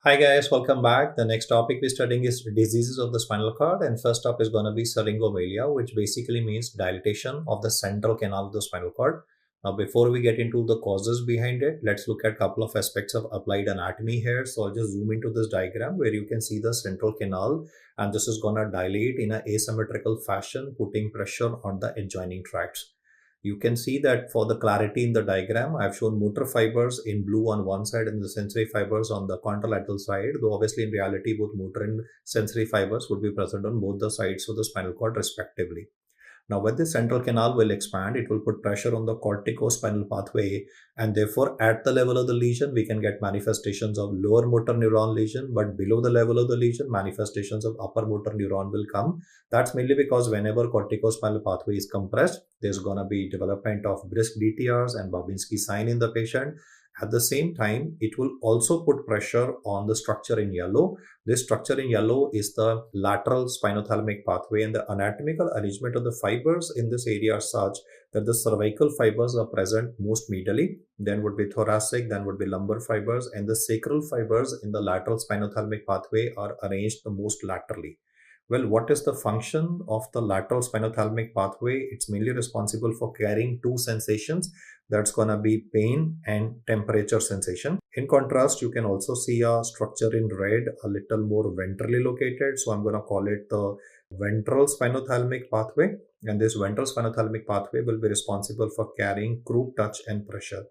Hi guys, welcome back. The next topic we're studying is diseases of the spinal cord, and first up is going to be Syringomyelia, which basically means dilatation of the central canal of the spinal cord. Now, before we get into the causes behind it, let's look at a couple of aspects of applied anatomy here. So I'll just zoom into this diagram where you can see the central canal, and this is going to dilate in an asymmetrical fashion, putting pressure on the adjoining tracts. You can see that for the clarity in the diagram, I've shown motor fibers in blue on one side and the sensory fibers on the contralateral side, though obviously in reality both motor and sensory fibers would be present on both the sides of the spinal cord respectively. Now, when the central canal will expand, it will put pressure on the corticospinal pathway, and therefore, at the level of the lesion, we can get manifestations of lower motor neuron lesion, but below the level of the lesion, manifestations of upper motor neuron will come. That's mainly because whenever corticospinal pathway is compressed, there's gonna be development of brisk DTRs and Babinski sign in the patient. At the same time, it will also put pressure on the structure in yellow. This structure in yellow is the lateral spinothalamic pathway, and the anatomical arrangement of the fibers in this area are such that the cervical fibers are present most medially, then would be thoracic, then would be lumbar fibers, and the sacral fibers in the lateral spinothalamic pathway are arranged the most laterally. Well, what is the function of the lateral spinothalamic pathway? It's mainly responsible for carrying two sensations. That's going to be pain and temperature sensation. In contrast, you can also see a structure in red, a little more ventrally located. So I'm going to call it the ventral spinothalamic pathway. And this ventral spinothalamic pathway will be responsible for carrying crude touch and pressure.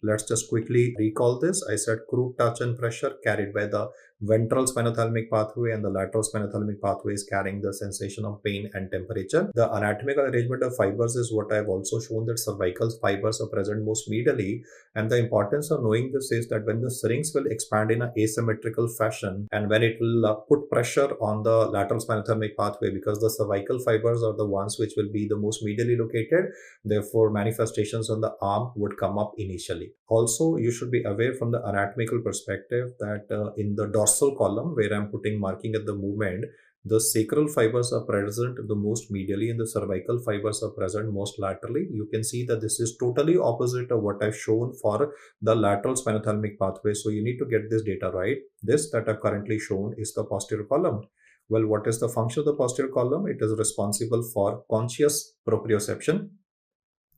Let's just quickly recall this. I said crude touch and pressure carried by the ventral spinothalamic pathway, and the lateral spinothalamic pathway is carrying the sensation of pain and temperature. The anatomical arrangement of fibers is what I have also shown, that cervical fibers are present most medially, and the importance of knowing this is that when the syrinx will expand in an asymmetrical fashion and when it will put pressure on the lateral spinothalamic pathway, because the cervical fibers are the ones which will be the most medially located, therefore manifestations on the arm would come up initially. Also, you should be aware from the anatomical perspective that in the dorsal column where I'm putting marking at the movement, the sacral fibers are present the most medially and the cervical fibers are present most laterally. You can see that this is totally opposite of what I've shown for the lateral spinothalamic pathway. So you need to get this data right. This that I've currently shown is the posterior column. Well, what is the function of the posterior column? It is responsible for conscious proprioception.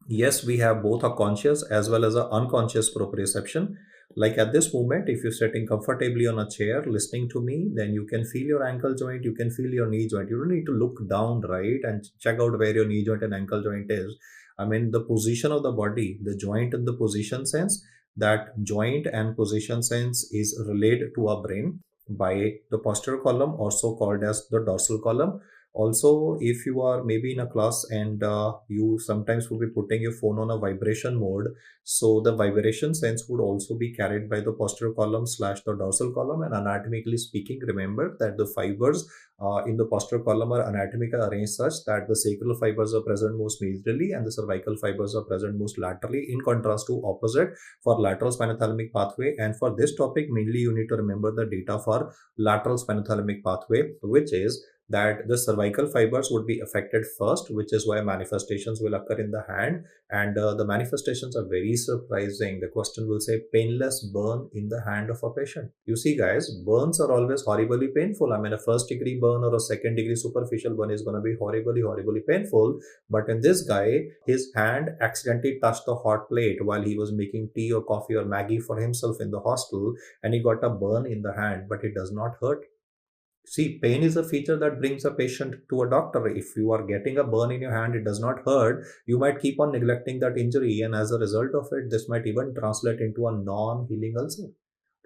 Yes, we have both a conscious as well as a unconscious proprioception. Like at this moment, if you're sitting comfortably on a chair listening to me, then you can feel your ankle joint, you can feel your knee joint. You don't need to look down, right, and check out where your knee joint and ankle joint is. I mean, the position of the body, the joint and the position sense, that joint and position sense is relayed to our brain by the posterior column, also called as the dorsal column. Also, if you are maybe in a class and you sometimes will be putting your phone on a vibration mode, so the vibration sense would also be carried by the posterior column slash the dorsal column. And anatomically speaking, remember that the fibers in the posterior column are anatomically arranged such that the sacral fibers are present most medially and the cervical fibers are present most laterally, in contrast to opposite for lateral spinothalamic pathway. And for this topic, mainly you need to remember the data for lateral spinothalamic pathway, which is that the cervical fibers would be affected first, which is why manifestations will occur in the hand. And the manifestations are very surprising. The question will say painless burn in the hand of a patient. You see guys, burns are always horribly painful. I mean, a first degree burn or a second degree superficial burn is going to be horribly painful. But in this guy, his hand accidentally touched the hot plate while he was making tea or coffee or Maggie for himself in the hostel, and he got a burn in the hand, but it does not hurt. See, pain is a feature that brings a patient to a doctor. If you are getting a burn in your hand, it does not hurt. You might keep on neglecting that injury, and as a result of it, this might even translate into a non-healing ulcer.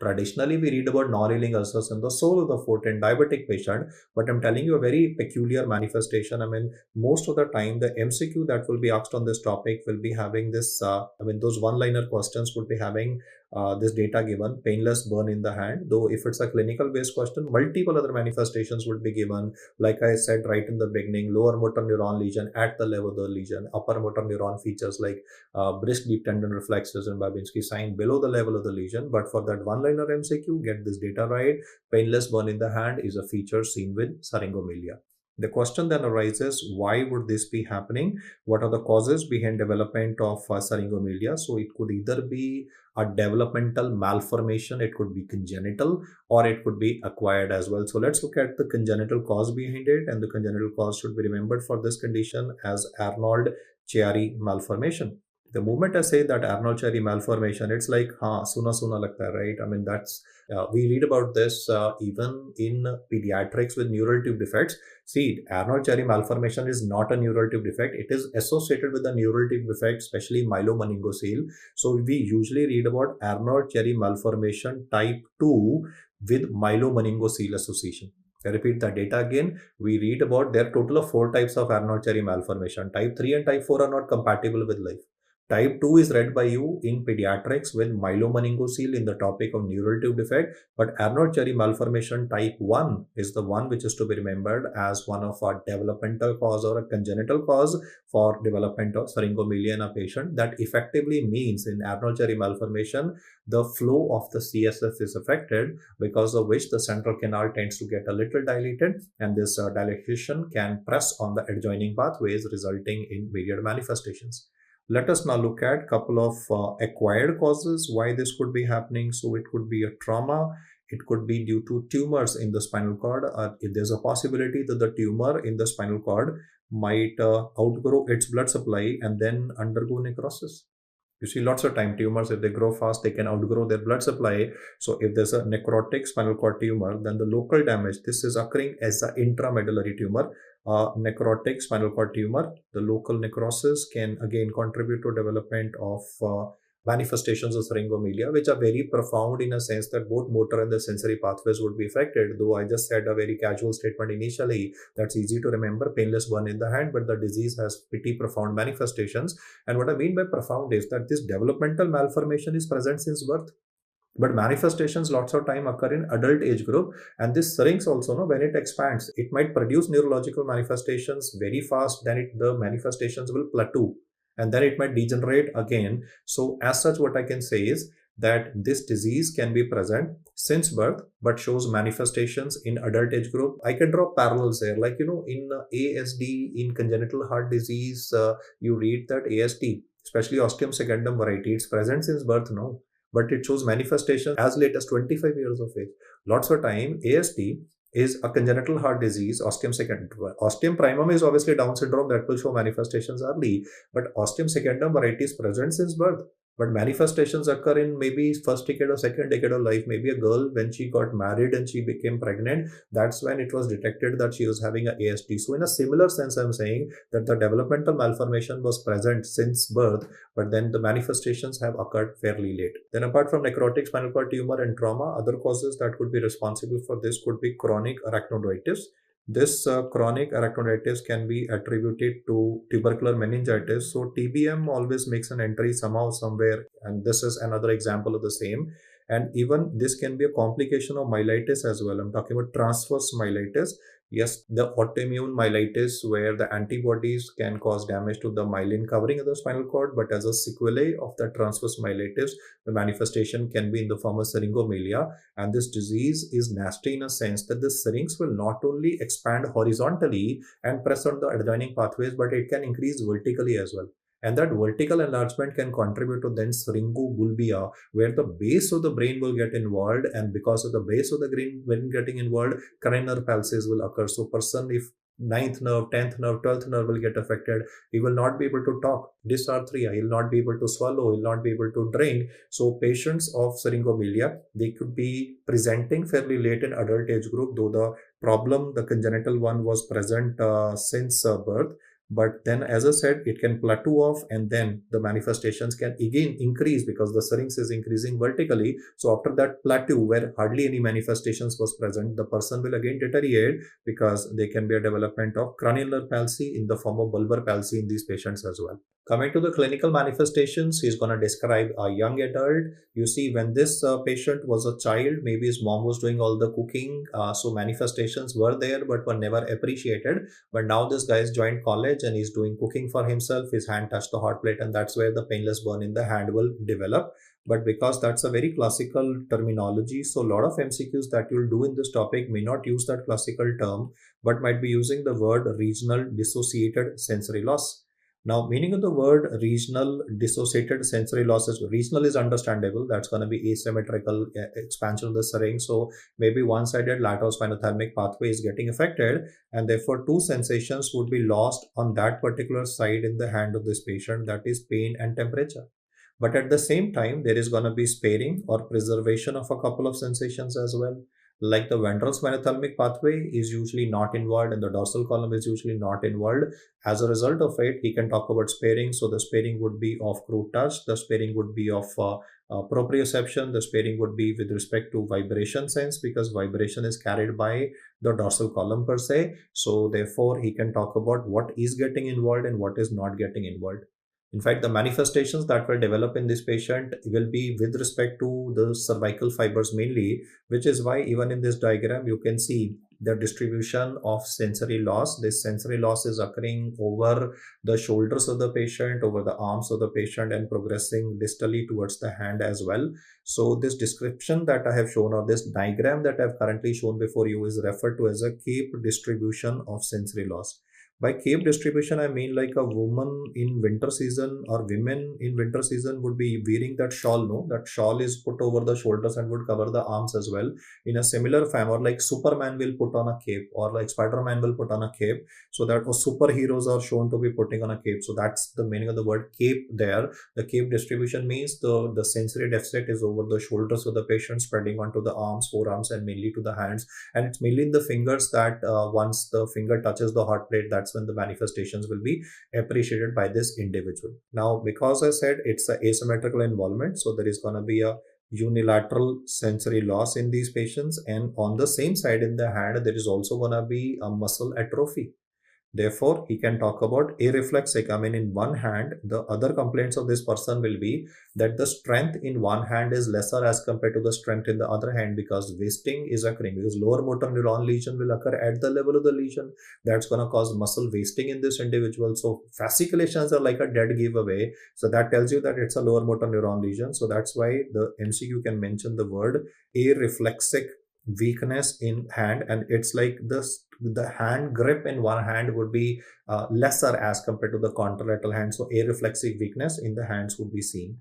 Traditionally, we read about non-healing ulcers in the sole of the foot in diabetic patient, but I'm telling you a very peculiar manifestation. I mean, most of the time, the MCQ that will be asked on this topic will be having this, those one-liner questions would be having this data given, painless burn in the hand. Though if it's a clinical based question, multiple other manifestations would be given. Like I said right in the beginning, lower motor neuron lesion at the level of the lesion, upper motor neuron features like brisk deep tendon reflexes and Babinski sign below the level of the lesion. But for that one-liner MCQ, get this data right. Painless burn in the hand is a feature seen with Syringomyelia. The question then arises, why would this be happening? What are the causes behind development of Syringomyelia? So it could either be a developmental malformation, it could be congenital, or it could be acquired as well. So let's look at the congenital cause behind it, and the congenital cause should be remembered for this condition as Arnold-Chiari malformation. The moment I say that Arnold-Chiari malformation, it's like, suna suna lagta hai, right? I mean, that's we read about this even in pediatrics with neural tube defects. See, Arnold-Chiari malformation is not a neural tube defect. It is associated with a neural tube defect, especially myelomeningocele. So we usually read about Arnold-Chiari malformation type 2 with myelomeningocele association. I repeat the data again. We read about there are total of 4 types of Arnold-Chiari malformation. Type 3 and type 4 are not compatible with life. Type 2 is read by you in pediatrics with myelomeningocele in the topic of neural tube defect, but Arnold-Chiari malformation type 1 is the one which is to be remembered as one of our developmental cause or a congenital cause for development of Syringomyelia in a patient. That effectively means in Arnold-Chiari malformation, the flow of the CSF is affected, because of which the central canal tends to get a little dilated, and this dilation can press on the adjoining pathways, resulting in myriad manifestations. Let us now look at a couple of acquired causes why this could be happening. So it could be a trauma. It could be due to tumors in the spinal cord. If there's a possibility that the tumor in the spinal cord might outgrow its blood supply and then undergo necrosis. You see, lots of time tumors, if they grow fast, they can outgrow their blood supply. So if there's a necrotic spinal cord tumor, then the local damage, this is occurring as an intramedullary tumor. Necrotic spinal cord tumor, the local necrosis can again contribute to development of manifestations of Syringomyelia, which are very profound in a sense that both motor and the sensory pathways would be affected. Though I just said a very casual statement initially, that's easy to remember, painless burn in the hand, but the disease has pretty profound manifestations. And what I mean by profound is that this developmental malformation is present since birth. But manifestations lots of time occur in adult age group, and this syrinx also, when it expands, it might produce neurological manifestations very fast, then the manifestations will plateau, and then it might degenerate again. So as such, what I can say is that this disease can be present since birth, but shows manifestations in adult age group. I can draw parallels there, like, in ASD, in congenital heart disease, you read that ASD, especially ostium secundum variety, it's present since birth, no? But it shows manifestation as late as 25 years of age. Lots of time, ASD is a congenital heart disease, ostium secundum. Ostium primum is obviously Down syndrome, that will show manifestations early, but ostium secundum variety is present since birth. But manifestations occur in maybe first decade or second decade of life. Maybe a girl, when she got married and she became pregnant, that's when it was detected that she was having a ASD. So in a similar sense, I'm saying that the developmental malformation was present since birth, but then the manifestations have occurred fairly late. Then apart from necrotic spinal cord tumor and trauma, other causes that could be responsible for this could be chronic arachnoiditis. This chronic arachnoiditis can be attributed to tubercular meningitis. So TBM always makes an entry somehow, somewhere, and this is another example of the same. And even this can be a complication of myelitis as well. I'm talking about transverse myelitis. Yes, the autoimmune myelitis where the antibodies can cause damage to the myelin covering of the spinal cord, but as a sequelae of the transverse myelitis, the manifestation can be in the form of Syringomyelia. And this disease is nasty in a sense that the syrinx will not only expand horizontally and press on the adjoining pathways, but it can increase vertically as well. And that vertical enlargement can contribute to then syringobulbia, where the base of the brain will get involved, and because of the base of the brain getting involved, cranial palsies will occur. So person, if 9th nerve, 10th nerve, 12th nerve will get affected, he will not be able to talk, dysarthria, he will not be able to swallow, he will not be able to drink. So patients of Syringomyelia, they could be presenting fairly late in adult age group, though the problem, the congenital one, was present since birth. But then, as I said, it can plateau off, and then the manifestations can again increase because the syrinx is increasing vertically. So after that plateau where hardly any manifestations was present, the person will again deteriorate because there can be a development of cranial palsy in the form of bulbar palsy in these patients as well. Coming to the clinical manifestations, he's going to describe a young adult. You see, when this patient was a child, maybe his mom was doing all the cooking, so manifestations were there but were never appreciated. But now this guy has joined college village and he's doing cooking for himself, his hand touched the hot plate, and that's where the painless burn in the hand will develop. But because that's a very classical terminology, so a lot of MCQs that you'll do in this topic may not use that classical term, but might be using the word regional dissociated sensory loss. Now, meaning of the word regional dissociated sensory loss is, regional is understandable. That's going to be asymmetrical expansion of the syringe. So maybe one-sided lateral spinothalamic pathway is getting affected, and therefore two sensations would be lost on that particular side in the hand of this patient, that is pain and temperature. But at the same time, there is going to be sparing or preservation of a couple of sensations as well. Like the ventral spinothalamic pathway is usually not involved and the dorsal column is usually not involved. As a result of it, he can talk about sparing. So the sparing would be of crude touch, the sparing would be of proprioception, the sparing would be with respect to vibration sense, because vibration is carried by the dorsal column per se. So therefore, he can talk about what is getting involved and what is not getting involved. In fact, the manifestations that will develop in this patient will be with respect to the cervical fibers mainly, which is why even in this diagram, you can see the distribution of sensory loss. This sensory loss is occurring over the shoulders of the patient, over the arms of the patient, and progressing distally towards the hand as well. So this description that I have shown, or this diagram that I have currently shown before you, is referred to as a cape distribution of sensory loss. By cape distribution, I mean like a woman in winter season or women in winter season would be wearing that shawl, no? That shawl is put over the shoulders and would cover the arms as well. In a similar fashion, or like Superman will put on a cape, or like Spider-Man will put on a cape. So that superheroes are shown to be putting on a cape. So that's the meaning of the word cape there. The cape distribution means the sensory deficit is over the shoulders of the patient, spreading onto the arms, forearms, and mainly to the hands. And it's mainly in the fingers that once the finger touches the hot plate, that's when the manifestations will be appreciated by this individual. Now, because I said it's an asymmetrical involvement, so there is going to be a unilateral sensory loss in these patients, and on the same side in the hand, there is also going to be a muscle atrophy. Therefore, he can talk about areflexic. I mean, in one hand, the other complaints of this person will be that the strength in one hand is lesser as compared to the strength in the other hand, because wasting is occurring, because lower motor neuron lesion will occur at the level of the lesion. That's going to cause muscle wasting in this individual. So fasciculations are like a dead giveaway. So that tells you that it's a lower motor neuron lesion. So that's why the MCQ can mention the word areflexic weakness in hand, and it's like the hand grip in one hand would be lesser as compared to the contralateral hand. So areflexic weakness in the hands would be seen.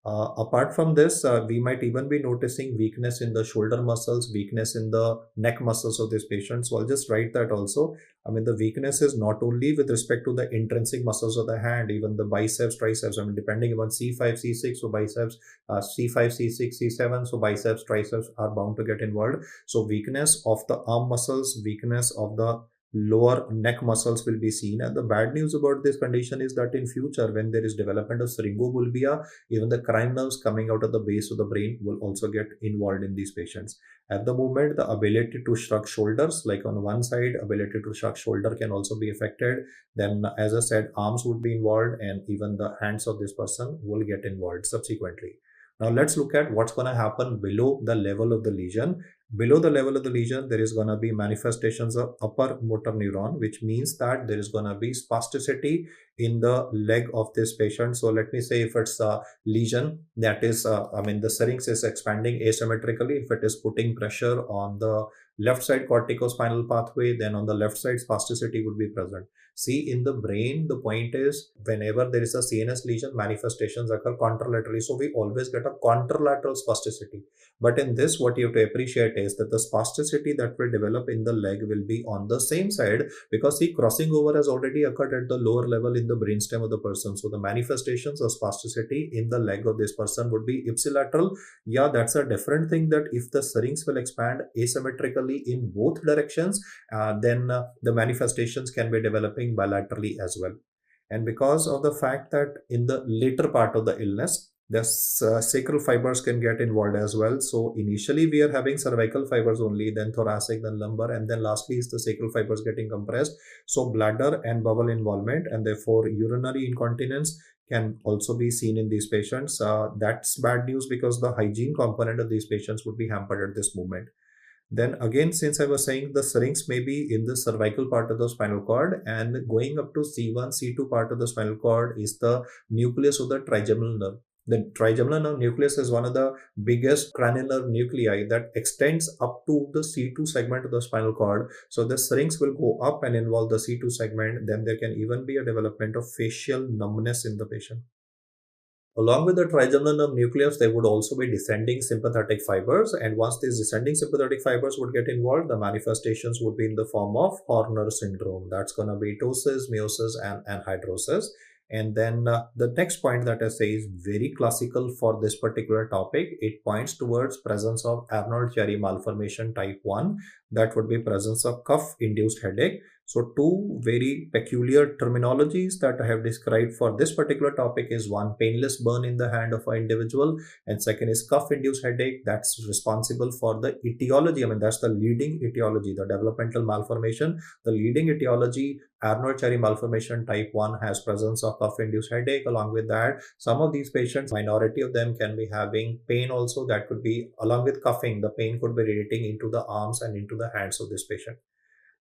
Apart from this, we might even be noticing weakness in the shoulder muscles, weakness in the neck muscles of this patient. So I'll just write that also. I mean, the weakness is not only with respect to the intrinsic muscles of the hand, even the biceps, triceps, I mean, depending upon C5, C6, so biceps, C5, C6, C7, so biceps, triceps are bound to get involved. So weakness of the arm muscles, weakness of the lower neck muscles will be seen. And the bad news about this condition is that in future, when there is development of syringomyelia, even the crine nerves coming out of the base of the brain will also get involved in these patients. At the moment, the ability to shrug shoulders, like on one side, ability to shrug shoulder can also be affected. Then, as I said, arms would be involved, and even the hands of this person will get involved subsequently. Now let's look at what's going to happen below the level of the lesion. Below the level of the lesion, there is going to be manifestations of upper motor neuron, which means that there is going to be spasticity in the leg of this patient. So let me say if it's a lesion that is, I mean, the syrinx is expanding asymmetrically. If it is putting pressure on the left side corticospinal pathway, then on the left side spasticity would be present. See, in the brain, the point is whenever there is a CNS lesion, manifestations occur contralaterally. So we always get a contralateral spasticity. But in this, what you have to appreciate is that the spasticity that will develop in the leg will be on the same side, because see, crossing over has already occurred at the lower level in the brainstem of the person. So the manifestations of spasticity in the leg of this person would be ipsilateral. Yeah, that's a different thing, that if the syrinx will expand asymmetrically in both directions, then the manifestations can be developing bilaterally as well. And because of the fact that in the later part of the illness, the sacral fibers can get involved as well. So initially we are having cervical fibers only, then thoracic, then lumbar, and then lastly is the sacral fibers getting compressed. So bladder and bowel involvement, and therefore urinary incontinence can also be seen in these patients. That's bad news, because the hygiene component of these patients would be hampered at this moment. Then again, since I was saying the syrinx may be in the cervical part of the spinal cord, and going up to C1, C2 part of the spinal cord is the nucleus of the trigeminal nerve. The trigeminal nerve nucleus is one of the biggest cranial nerve nuclei that extends up to the C2 segment of the spinal cord. So the syrinx will go up and involve the C2 segment. Then there can even be a development of facial numbness in the patient. Along with the trigeminal nerve nucleus, there would also be descending sympathetic fibers. And once these descending sympathetic fibers would get involved, the manifestations would be in the form of Horner syndrome. That's going to be ptosis, meiosis, and hydrosis. And then the next point that I say is very classical for this particular topic. It points towards presence of Arnold-Chiari malformation type 1. That would be presence of cuff-induced headache. So two very peculiar terminologies that I have described for this particular topic is one, painless burn in the hand of an individual, and second is cuff-induced headache. That's responsible for the etiology. I mean, that's the leading etiology, the developmental malformation. The leading etiology, Arnold-Chiari malformation type 1, has presence of cuff-induced headache. Along with that, some of these patients, minority of them, can be having pain also. That could be, along with coughing, the pain could be radiating into the arms and into the hands of this patient.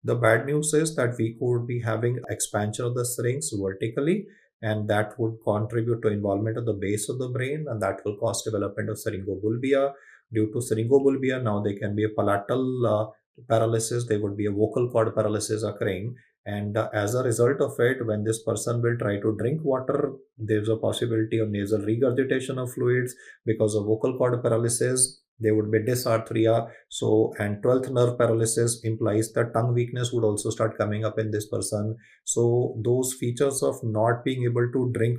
The bad news is that we could be having expansion of the syrinx vertically, and that would contribute to involvement of the base of the brain, and that will cause development of syringomyelia. Due to syringomyelia, now there can be a palatal paralysis, there would be a vocal cord paralysis occurring, and as a result of it, when this person will try to drink water, there's a possibility of nasal regurgitation of fluids. Because of vocal cord paralysis, there would be dysarthria. So, and 12th nerve paralysis implies that tongue weakness would also start coming up in this person. So those features of not being able to drink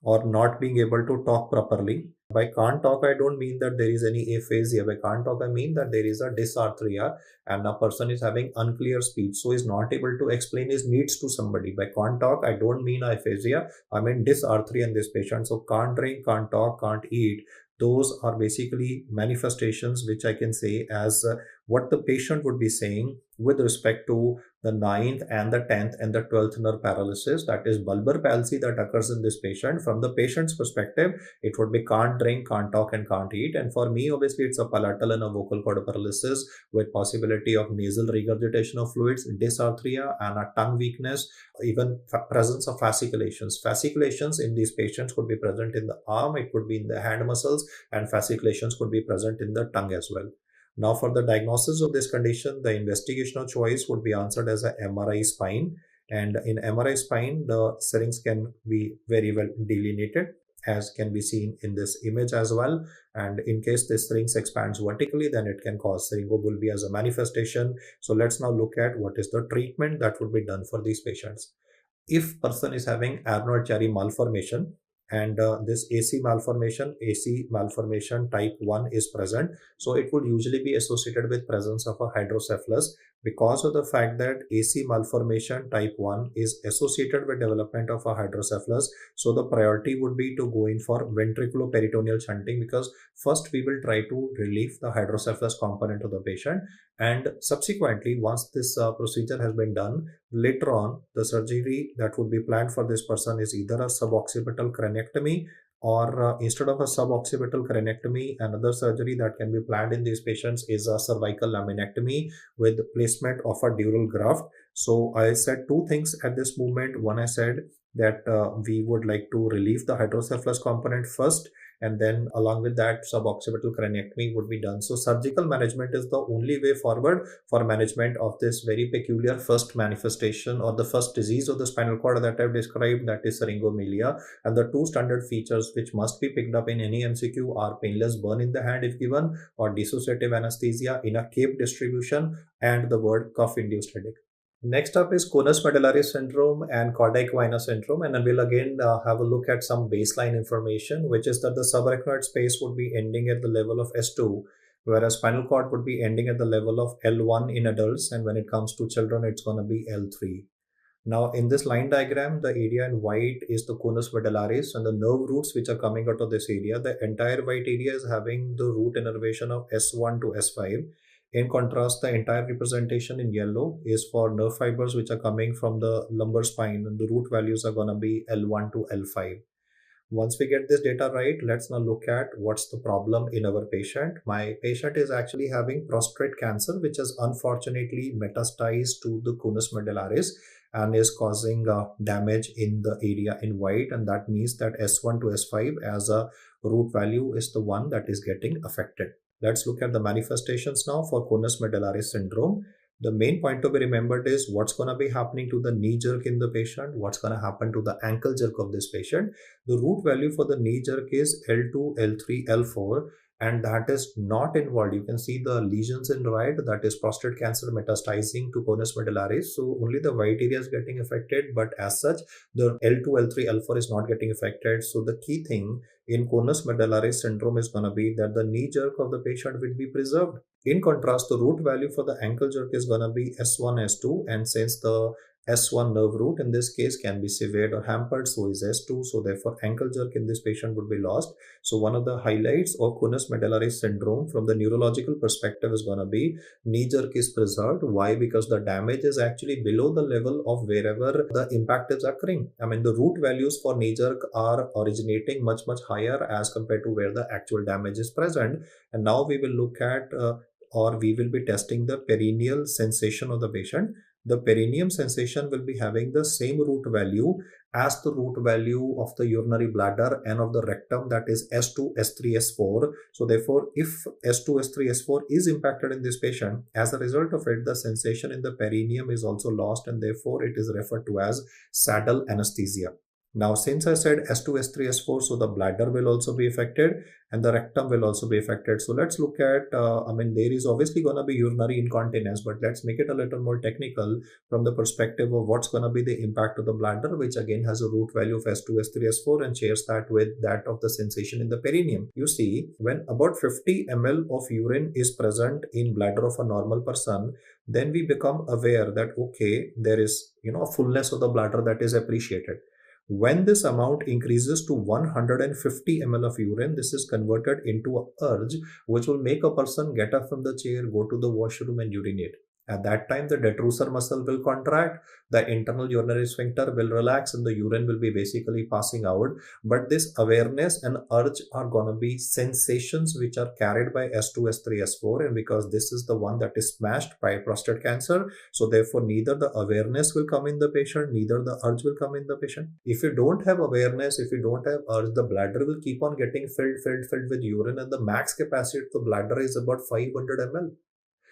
or not being able to talk properly. By can't talk, I don't mean that there is any aphasia. By can't talk, I mean that there is a dysarthria and a person is having unclear speech, so is not able to explain his needs to somebody. By can't talk, I don't mean aphasia, I mean dysarthria in this patient. So can't drink, can't talk, can't eat. Those are basically manifestations which I can say as what the patient would be saying with respect to the 9th and the 10th and the 12th nerve paralysis, that is bulbar palsy, that occurs in this patient. From the patient's perspective, it would be can't drink, can't talk, and can't eat. And for me, obviously, it's a palatal and a vocal cord paralysis with possibility of nasal regurgitation of fluids, dysarthria, and a tongue weakness, even presence of fasciculations. Fasciculations in these patients could be present in the arm, it could be in the hand muscles, and fasciculations could be present in the tongue as well. Now, for the diagnosis of this condition, the investigational choice would be answered as a MRI spine. And in MRI spine, the syrinx can be very well delineated, as can be seen in this image as well. And in case this syrinx expands vertically, then it can cause syringomyelia as a manifestation. So let's now look at what is the treatment that would be done for these patients. If person is having Arnold-Chiari malformation, and this AC malformation type 1 is present, so it would usually be associated with presence of a hydrocephalus. Because of the fact that AC malformation type 1 is associated with development of a hydrocephalus, so the priority would be to go in for ventriculoperitoneal shunting, because first we will try to relieve the hydrocephalus component of the patient, and subsequently, once this procedure has been done, later on the surgery that would be planned for this person is either a suboccipital craniectomy, or instead of a suboccipital craniectomy, another surgery that can be planned in these patients is a cervical laminectomy with placement of a dural graft. So I said two things at this moment. One, I said that we would like to relieve the hydrocephalus component first, and then along with that suboccipital craniectomy would be done. So surgical management is the only way forward for management of this very peculiar first manifestation or the first disease of the spinal cord that I've described, that is syringomyelia. And the two standard features which must be picked up in any MCQ are painless burn in the hand if given, or dissociative anesthesia in a cape distribution, and the word cuff-induced headache. Next up is Conus Medullaris syndrome and Cordac Viner syndrome, and then we'll again have a look at some baseline information, which is that the subarachnoid space would be ending at the level of S2, whereas spinal cord would be ending at the level of L1 in adults, and when it comes to children, it's going to be L3. Now, in this line diagram, the area in white is the conus medullaris and the nerve roots which are coming out of this area. The entire white area is having the root innervation of S1 to S5. In contrast, the entire representation in yellow is for nerve fibers which are coming from the lumbar spine, and the root values are going to be L1 to L5. Once we get this data right, let's now look at what's the problem in our patient. My patient is actually having prostate cancer, which has unfortunately metastasized to the Conus medullaris and is causing damage in the area in white, and that means that S1 to S5 as a root value is the one that is getting affected. Let's look at the manifestations now for Conus medullaris syndrome. The main point to be remembered is what's going to be happening to the knee jerk in the patient, what's going to happen to the ankle jerk of this patient. The root value for the knee jerk is L2, L3, L4, and that is not involved. You can see the lesions in right, that is prostate cancer metastasizing to Conus medullaris. So only the white area is getting affected, but as such, the L2, L3, L4 is not getting affected. So the key thing in Conus medullaris syndrome is going to be that the knee jerk of the patient will be preserved. In contrast, the root value for the ankle jerk is going to be S1, S2, and since the S1 nerve root in this case can be severed or hampered, so is S2, so therefore ankle jerk in this patient would be lost. So one of the highlights of Conus medullaris syndrome from the neurological perspective is going to be knee jerk is preserved. Why? Because the damage is actually below the level of wherever the impact is occurring. I mean, the root values for knee jerk are originating much higher as compared to where the actual damage is present. And now we will look at or we will be testing the perineal sensation of the patient. The perineum sensation will be having the same root value as the root value of the urinary bladder and of the rectum, that is S2, S3, S4. So therefore, if S2, S3, S4 is impacted in this patient, as a result of it, the sensation in the perineum is also lost, and therefore it is referred to as saddle anesthesia. Now, since I said S2, S3, S4, so the bladder will also be affected and the rectum will also be affected. So let's look at, there is obviously going to be urinary incontinence, but let's make it a little more technical from the perspective of what's going to be the impact of the bladder, which again has a root value of S2, S3, S4 and shares that with that of the sensation in the perineum. You see, when about 50 ml of urine is present in bladder of a normal person, then we become aware that, okay, there is, a fullness of the bladder that is appreciated. When this amount increases to 150 ml of urine, this is converted into an urge, which will make a person get up from the chair, go to the washroom and urinate. At that time, the detrusor muscle will contract, the internal urinary sphincter will relax, and the urine will be basically passing out. But this awareness and urge are going to be sensations which are carried by S2, S3, S4, and because this is the one that is smashed by prostate cancer, so therefore neither the awareness will come in the patient, neither the urge will come in the patient. If you don't have awareness, if you don't have urge, the bladder will keep on getting filled with urine, and the max capacity of the bladder is about 500 ml.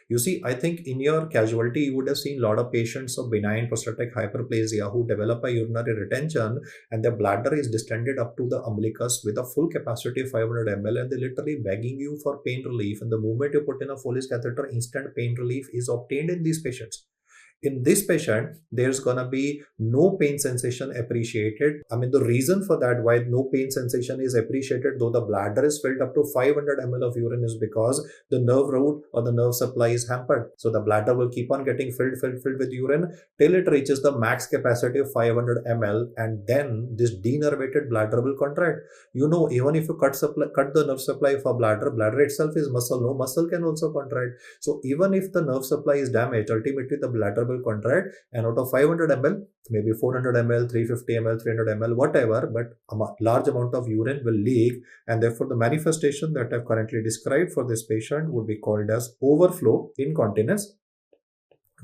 You see, I think in your casualty, you would have seen a lot of patients of benign prostatic hyperplasia who develop a urinary retention and their bladder is distended up to the umbilicus with a full capacity of 500 ml, and they're literally begging you for pain relief. And the moment you put in a Foley's catheter, instant pain relief is obtained in these patients. In this patient, there's gonna be no pain sensation appreciated. The reason for that, why no pain sensation is appreciated, though the bladder is filled up to 500 ml of urine, is because the nerve route or the nerve supply is hampered. So the bladder will keep on getting filled with urine till it reaches the max capacity of 500 ml, and then this denervated bladder will contract. Even if you cut the nerve supply of a bladder itself is muscle. No muscle can also contract. So even if the nerve supply is damaged, ultimately the bladder will contract, and out of 500 ml, maybe 400 ml, 350 ml, 300 ml, whatever, but a large amount of urine will leak, and therefore the manifestation that I've currently described for this patient would be called as overflow incontinence.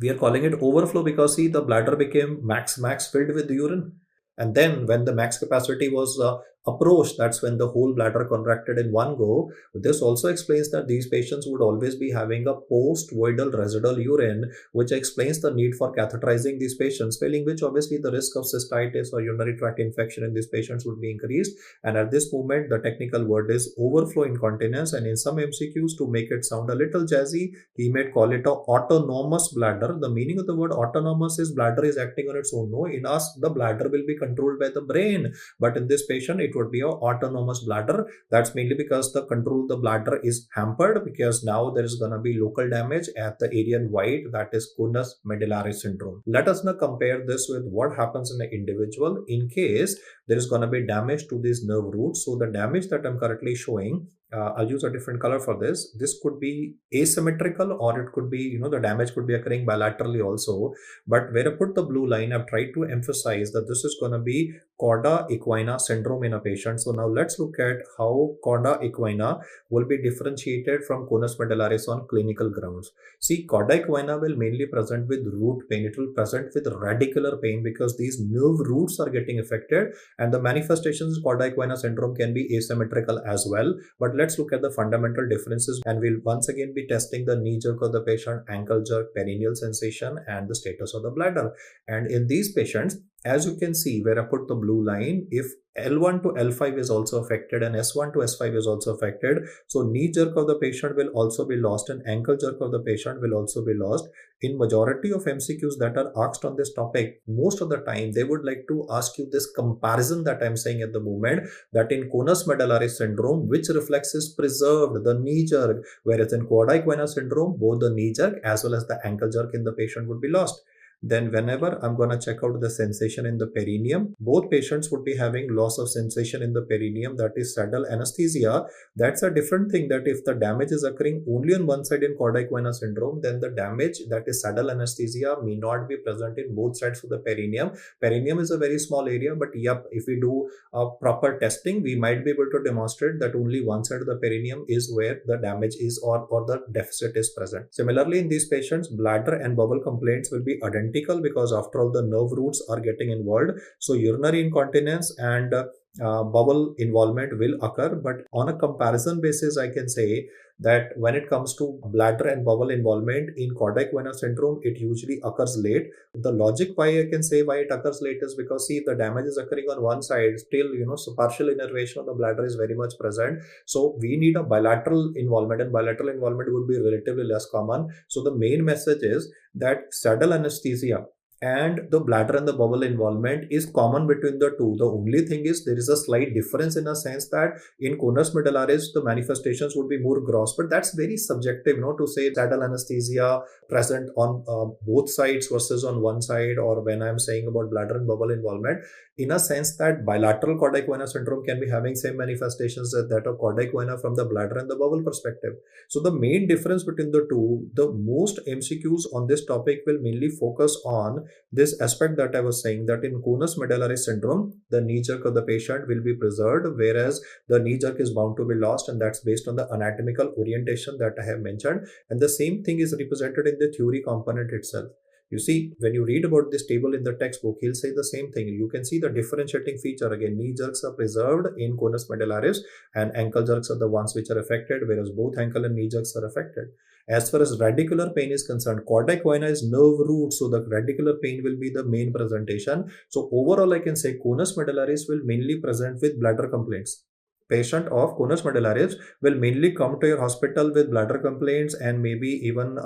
We are calling it overflow because see, the bladder became max filled with urine, and then when the max capacity was approached, that's when the whole bladder contracted in one go. This also explains that these patients would always be having a post-voidal residual urine, which explains the need for catheterizing these patients, failing which obviously the risk of cystitis or urinary tract infection in these patients would be increased. And at this moment, the technical word is overflow incontinence, and in some MCQs, to make it sound a little jazzy, he may call it a autonomous bladder. The meaning of the word autonomous is bladder is acting on its own. No, in us, the bladder will be controlled by the brain, but in this patient, it would be an autonomous bladder. That's mainly because the control of the bladder is hampered, because now there is going to be local damage at the area in white, that is Conus medullaris syndrome. Let us now compare this with what happens in an individual in case there is going to be damage to these nerve roots. So the damage that I'm currently showing I'll use a different color for this. This could be asymmetrical, or it could be, the damage could be occurring bilaterally also. But where I put the blue line, I've tried to emphasize that this is going to be cauda equina syndrome in a patient. So now let's look at how cauda equina will be differentiated from conus medullaris on clinical grounds. See, cauda equina will mainly present with root pain. It will present with radicular pain because these nerve roots are getting affected, and the manifestations of cauda equina syndrome can be asymmetrical as well. But let's look at the fundamental differences, and we'll once again be testing the knee jerk of the patient, ankle jerk, perineal sensation, and the status of the bladder. And in these patients, as you can see where I put the blue line, if L1 to L5 is also affected and S1 to S5 is also affected, so knee jerk of the patient will also be lost and ankle jerk of the patient will also be lost. In majority of MCQs that are asked on this topic, most of the time they would like to ask you this comparison that I'm saying at the moment, that in conus medullaris syndrome, which reflex is preserved, the knee jerk, whereas in cauda equina syndrome, both the knee jerk as well as the ankle jerk in the patient would be lost. Then whenever I'm going to check out the sensation in the perineum, both patients would be having loss of sensation in the perineum, that is saddle anesthesia. That's a different thing, that if the damage is occurring only on one side in cauda equina syndrome, then the damage, that is saddle anesthesia, may not be present in both sides of the perineum. Perineum is a very small area, but yep, if we do a proper testing, we might be able to demonstrate that only one side of the perineum is where the damage is, or the deficit is present. Similarly, in these patients, bladder and bowel complaints will be identical, because after all the nerve roots are getting involved. So urinary incontinence and bowel involvement will occur, but on a comparison basis, I can say that when it comes to bladder and bowel involvement in cauda equina syndrome, it usually occurs late. The logic why I can say why it occurs late is because, see, the damage is occurring on one side, still, so partial innervation of the bladder is very much present. So we need a bilateral involvement, and bilateral involvement would be relatively less common. So the main message is that saddle anesthesia and the bladder and the bowel involvement is common between the two. The only thing is there is a slight difference in a sense that in conus medullaris the manifestations would be more gross, but that's very subjective, to say saddle anesthesia present on both sides versus on one side, or when I'm saying about bladder and bowel involvement, in a sense that bilateral cauda equina syndrome can be having same manifestations as that of cauda equina from the bladder and the bowel perspective. So the main difference between the two, the most MCQs on this topic will mainly focus on this aspect that I was saying, that in conus medullaris syndrome, the knee jerk of the patient will be preserved, whereas the knee jerk is bound to be lost, and that's based on the anatomical orientation that I have mentioned. And the same thing is represented in the theory component itself. You see, when you read about this table in the textbook, he'll say the same thing. You can see the differentiating feature. Again, knee jerks are preserved in conus medullaris and ankle jerks are the ones which are affected, whereas both ankle and knee jerks are affected. As far as radicular pain is concerned, cauda equina is nerve root, so the radicular pain will be the main presentation. So overall, I can say conus medullaris will mainly present with bladder complaints. Patient of conus medullaris will mainly come to your hospital with bladder complaints, and maybe even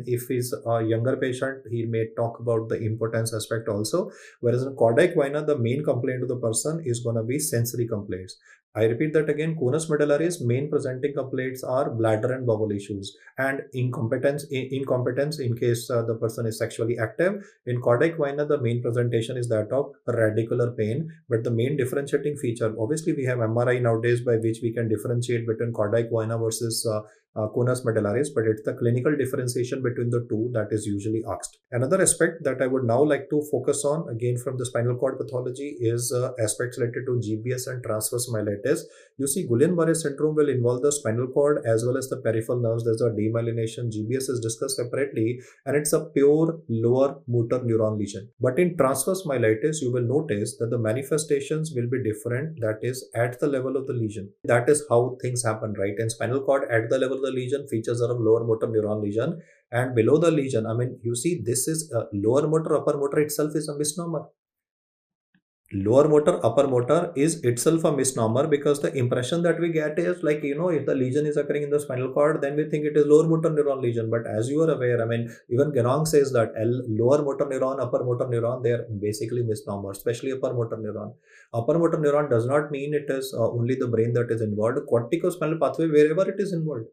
if he's a younger patient, he may talk about the impotence aspect also. Whereas in cauda equina, the main complaint of the person is going to be sensory complaints. I repeat that again, conus medullaris main presenting complaints are bladder and bowel issues and incompetence in case the person is sexually active. In cauda equina, the main presentation is that of radicular pain, but the main differentiating feature, obviously we have MRI nowadays by which we can differentiate between cauda equina versus conus medullaris, but it's the clinical differentiation between the two that is usually asked. Another aspect that I would now like to focus on, again from the spinal cord pathology, is aspects related to GBS and transverse myelitis. You see, Guillain-Barré syndrome will involve the spinal cord as well as the peripheral nerves. There's a demyelination. GBS is discussed separately, and it's a pure lower motor neuron lesion. But in transverse myelitis, you will notice that the manifestations will be different, that is at the level of the lesion. That is how things happen, right? In spinal cord, at the level of the lesion, features are of lower motor neuron lesion, and below the lesion, you see, this is lower motor, upper motor itself is a misnomer. Lower motor, upper motor is itself a misnomer, because the impression that we get is like, if the lesion is occurring in the spinal cord, then we think it is lower motor neuron lesion. But as you are aware, even Genong says that lower motor neuron, upper motor neuron, they are basically misnomers, especially upper motor neuron. Upper motor neuron does not mean it is only the brain that is involved. Corticospinal pathway, wherever it is involved.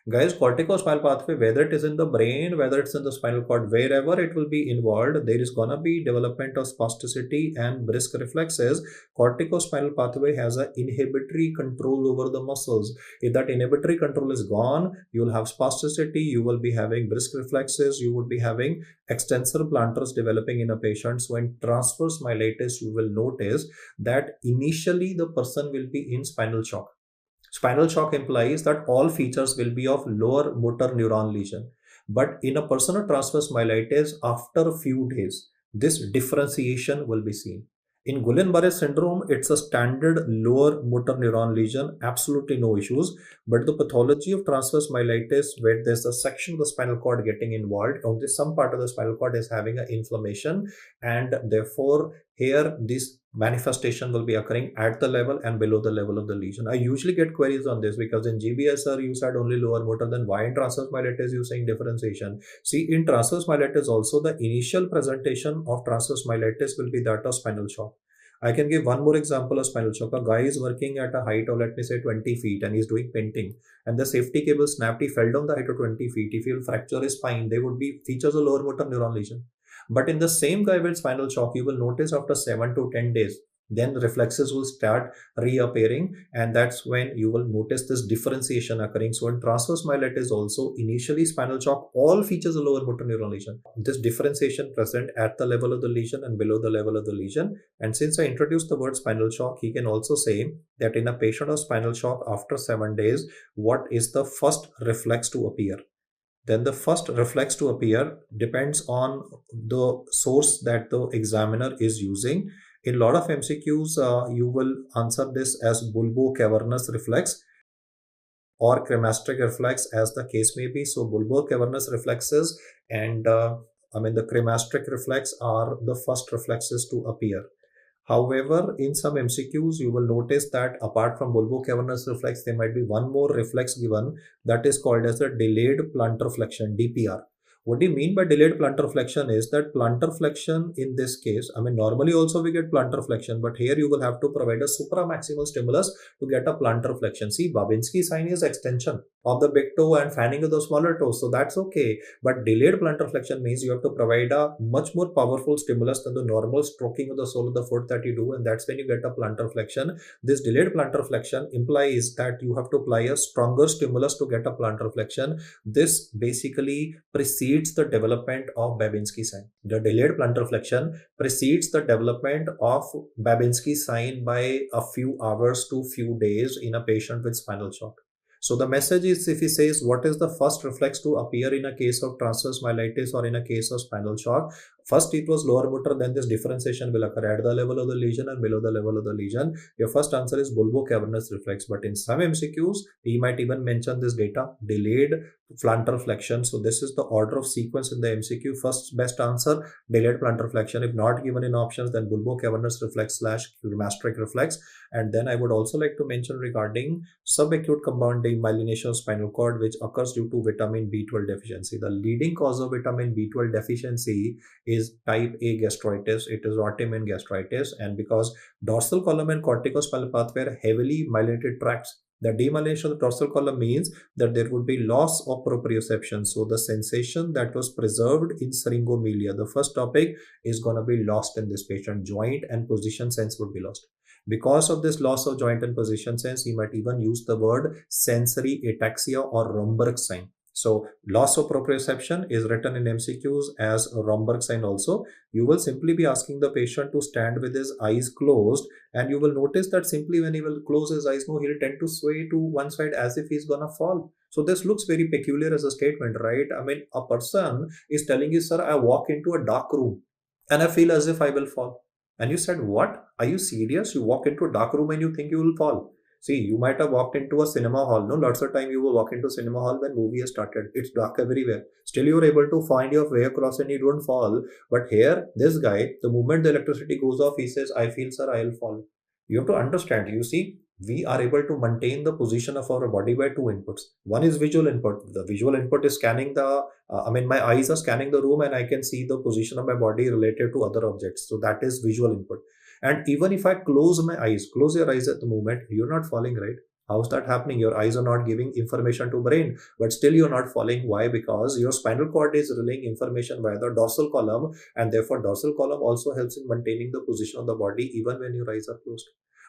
Guys, corticospinal pathway, whether it is in the brain, whether it's in the spinal cord, wherever it will be involved, there is gonna be development of spasticity and brisk reflexes. Corticospinal pathway has an inhibitory control over the muscles. If that inhibitory control is gone, you will have spasticity, you will be having brisk reflexes, you would be having extensor plantars developing in a patient. So in transverse myelitis, you will notice that initially the person will be in spinal shock. Spinal shock implies that all features will be of lower motor neuron lesion. But in a person with transverse myelitis, after a few days, this differentiation will be seen. In Guillain-Barré syndrome, it's a standard lower motor neuron lesion, absolutely no issues. But the pathology of transverse myelitis, where there's a section of the spinal cord getting involved, or some part of the spinal cord is having an inflammation, and therefore here this manifestation will be occurring at the level and below the level of the lesion. I usually get queries on this because in GBS, sir, you said only lower motor, then why in transverse myelitis you saying differentiation? See, in transverse myelitis also, the initial presentation of transverse myelitis will be that of spinal shock. I can give one more example of spinal shock. A guy is working at a height of, let me say, 20 feet and he's doing painting, and the safety cable snapped. He fell down the height of 20 feet. If he'll fracture his spine, there would be features of lower motor neuron lesion. But in the same guy with spinal shock, you will notice after 7 to 10 days, then reflexes will start reappearing, and that's when you will notice this differentiation occurring. So in transverse myelitis also, initially spinal shock, all features of lower motor neuron lesion. This differentiation present at the level of the lesion and below the level of the lesion. And since I introduced the word spinal shock, he can also say that in a patient of spinal shock after 7 days, what is the first reflex to appear? Then the first reflex to appear depends on the source that the examiner is using. In a lot of MCQs, you will answer this as bulbocavernous reflex or cremasteric reflex, as the case may be. So bulbocavernous reflexes and the cremasteric reflex are the first reflexes to appear. However, in some MCQs, you will notice that apart from bulbocavernous reflex, there might be one more reflex given that is called as the delayed plantar flexion, DPR. What do you mean by delayed plantar flexion is that plantar flexion in this case, normally also we get plantar flexion, but here you will have to provide a supramaximal stimulus to get a plantar flexion. See, Babinski sign is extension of the big toe and fanning of the smaller toe, so that's okay. But delayed plantar flexion means you have to provide a much more powerful stimulus than the normal stroking of the sole of the foot that you do, and that's when you get a plantar flexion. This delayed plantar flexion implies that you have to apply a stronger stimulus to get a plantar flexion. This basically precedes the development of Babinski sign. The delayed plantar flexion precedes the development of Babinski sign by a few hours to few days in a patient with spinal shock. So the message is, if he says what is the first reflex to appear in a case of transverse myelitis or in a case of spinal shock, first it was lower motor, then this differentiation will occur at the level of the lesion and below the level of the lesion. Your first answer is bulbocavernous reflex, but in some MCQs, he might even mention this data, delayed plantar flexion. So this is the order of sequence in the MCQ. First best answer, delayed plantar flexion. If not given in options, then bulbocavernous reflex / cremasteric reflex. And then I would also like to mention regarding subacute compound demyelination of spinal cord, which occurs due to vitamin B12 deficiency. The leading cause of vitamin B12 deficiency is type A gastritis. It is autoimmune gastritis, and because dorsal column and corticospinal pathway are heavily myelinated tracts, the demyelination of the dorsal column means that there would be loss of proprioception. So the sensation that was preserved in Syringomyelia, the first topic, is going to be lost in this patient. Joint and position sense would be lost. Because of this loss of joint and position sense, you might even use the word sensory ataxia or Romberg sign. So loss of proprioception is written in MCQs as a Romberg sign also. You will simply be asking the patient to stand with his eyes closed, and you will notice that simply when he will close his eyes, he'll tend to sway to one side as if he's gonna fall. So this looks very peculiar as a statement, right? A person is telling you, sir, I walk into a dark room and I feel as if I will fall. And you said, what? Are you serious? You walk into a dark room and you think you will fall? See, you might have walked into a cinema hall. No, lots of time you will walk into cinema hall when movie has started. It's dark everywhere. Still, you're able to find your way across and you don't fall. But here, this guy, the moment the electricity goes off, he says, I feel, sir, I'll fall. You have to understand, you see, we are able to maintain the position of our body by two inputs. One is visual input. The visual input is scanning my eyes are scanning the room and I can see the position of my body related to other objects. So that is visual input. And even if I close my eyes, close your eyes at the moment, you're not falling, right? How's that happening? Your eyes are not giving information to brain, but still you're not falling. Why? Because your spinal cord is relaying information via the dorsal column, and therefore dorsal column also helps in maintaining the position of the body even when your eyes are closed.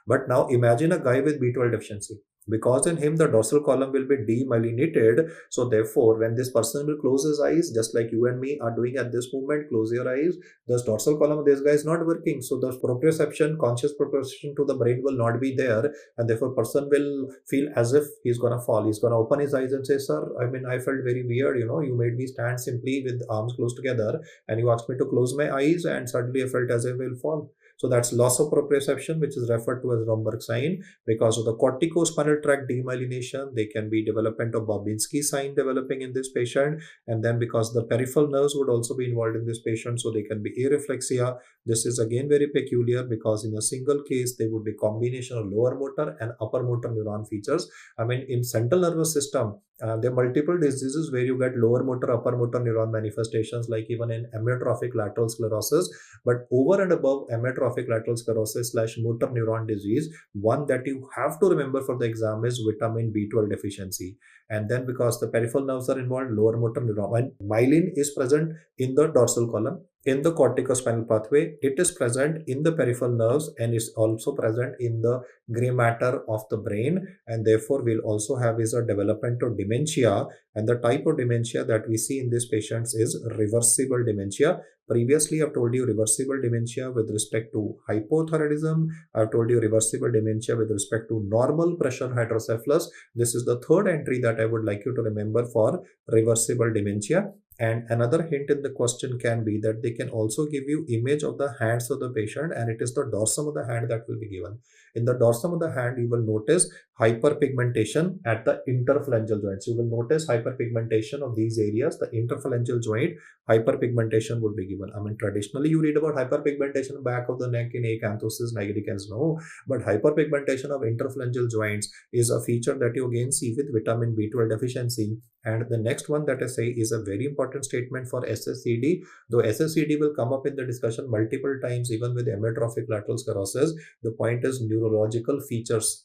But now imagine a guy with B12 deficiency. Because in him the dorsal column will be demyelinated, so therefore when this person will close his eyes, just like you and me are doing at this moment, close your eyes, this dorsal column of this guy is not working, so the proprioception, conscious proprioception to the brain will not be there, and therefore person will feel as if he's gonna fall. He's gonna open his eyes and say, sir, I felt very weird, you made me stand simply with arms closed together and you asked me to close my eyes and suddenly I felt as if I will fall. So that's loss of proprioception, which is referred to as Romberg sign. Because of the corticospinal tract demyelination, they can be development of Babinski sign developing in this patient. And then because the peripheral nerves would also be involved in this patient, so they can be areflexia. This is again very peculiar because in a single case, there would be combination of lower motor and upper motor neuron features. In central nervous system, there are multiple diseases where you get lower motor, upper motor neuron manifestations, like even in amyotrophic lateral sclerosis. But over and above amyotrophic lateral sclerosis / motor neuron disease, one that you have to remember for the exam is vitamin B12 deficiency. And then because the peripheral nerves are involved, lower motor neuron, and myelin is present in the dorsal column, in the corticospinal pathway, it is present in the peripheral nerves and is also present in the gray matter of the brain, and therefore we'll also have is a development of dementia. And the type of dementia that we see in these patients is reversible dementia. Previously, I've told you reversible dementia with respect to hypothyroidism. I've told you reversible dementia with respect to normal pressure hydrocephalus. This is the third entry that I would like you to remember for reversible dementia. And another hint in the question can be that they can also give you image of the hands of the patient, and it is the dorsum of the hand that will be given. In the dorsum of the hand, you will notice hyperpigmentation at the interphalangeal joints. You will notice hyperpigmentation of these areas. The interphalangeal joint, hyperpigmentation would be given. Traditionally you read about hyperpigmentation back of the neck in acanthosis nigricans, no, but hyperpigmentation of interphalangeal joints is a feature that you again see with vitamin B12 deficiency. And the next one that I say is a very important statement for SSCD, though SSCD will come up in the discussion multiple times even with amyotrophic lateral sclerosis. The point is neurological features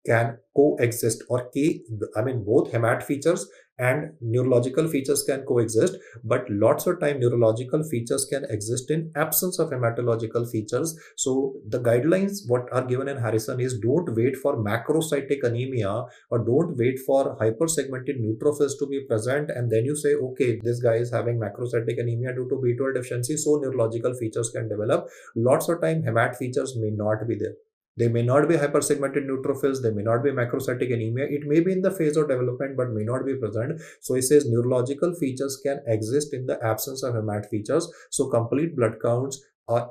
can coexist, or both hemat features and neurological features can coexist, but lots of time neurological features can exist in absence of hematological features. So the guidelines what are given in Harrison is don't wait for macrocytic anemia or don't wait for hypersegmented neutrophils to be present and then you say, okay, this guy is having macrocytic anemia due to B12 deficiency, so neurological features can develop. Lots of time hemat features may not be there. They may not be hypersegmented neutrophils, they may not be macrocytic anemia, it may be in the phase of development but may not be present. So it says neurological features can exist in the absence of hemat features. So complete blood counts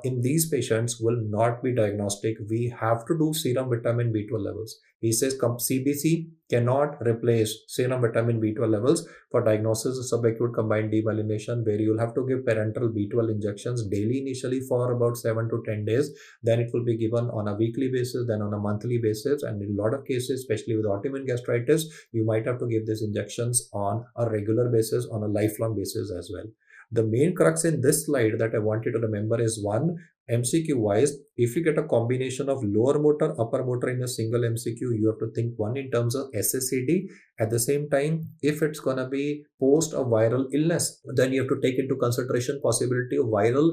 in these patients will not be diagnostic. We have to do serum vitamin B12 levels. He says CBC cannot replace serum vitamin B12 levels for diagnosis of subacute combined demyelination, where you'll have to give parenteral B12 injections daily initially for about 7 to 10 days. Then it will be given on a weekly basis, then on a monthly basis. And in a lot of cases, especially with autoimmune gastritis, you might have to give these injections on a regular basis, on a lifelong basis as well. The main crux in this slide that I want you to remember is one, MCQ wise, if you get a combination of lower motor, upper motor in a single MCQ, you have to think one in terms of SSCD. At the same time, if it's going to be post a viral illness, then you have to take into consideration possibility of viral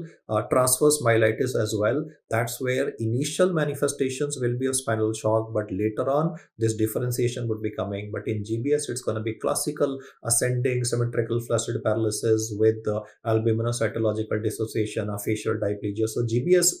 transverse myelitis as well. That's where initial manifestations will be a spinal shock, but later on this differentiation would be coming. But in GBS, it's going to be classical ascending symmetrical flaccid paralysis with albuminocytological dissociation, facial diplegia. So GBS,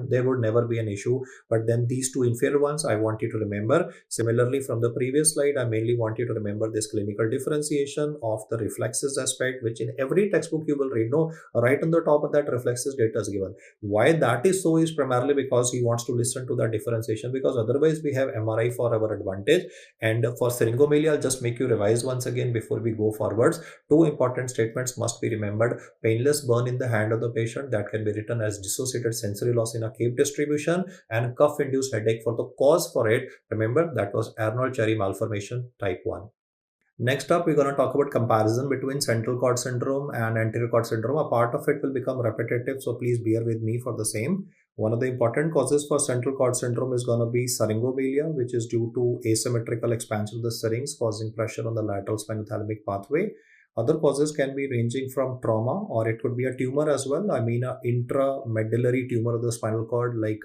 there would never be an issue, but then these two inferior ones I want you to remember. Similarly, from the previous slide, I mainly want you to remember this clinical differentiation of the reflexes aspect, which in every textbook you will read, no, right on the top of that reflexes data is given. Why that is so is primarily because he wants to listen to that differentiation, because otherwise we have MRI for our advantage. And for Syringomyelia, I'll just make you revise once again before we go forwards. Two important statements must be remembered. Painless burn in the hand of the patient, that can be written as dissociated sensory loss in a cave distribution, and cuff-induced headache for the cause for it. Remember, that was Arnold-Chiari malformation type 1. Next up, we're going to talk about comparison between central cord syndrome and anterior cord syndrome. A part of it will become repetitive, so please bear with me for the same. One of the important causes for central cord syndrome is going to be syringomyelia, which is due to asymmetrical expansion of the syrinx causing pressure on the lateral spinothalamic pathway. Other causes can be ranging from trauma, or it could be a tumor as well. I mean, an intramedullary tumor of the spinal cord like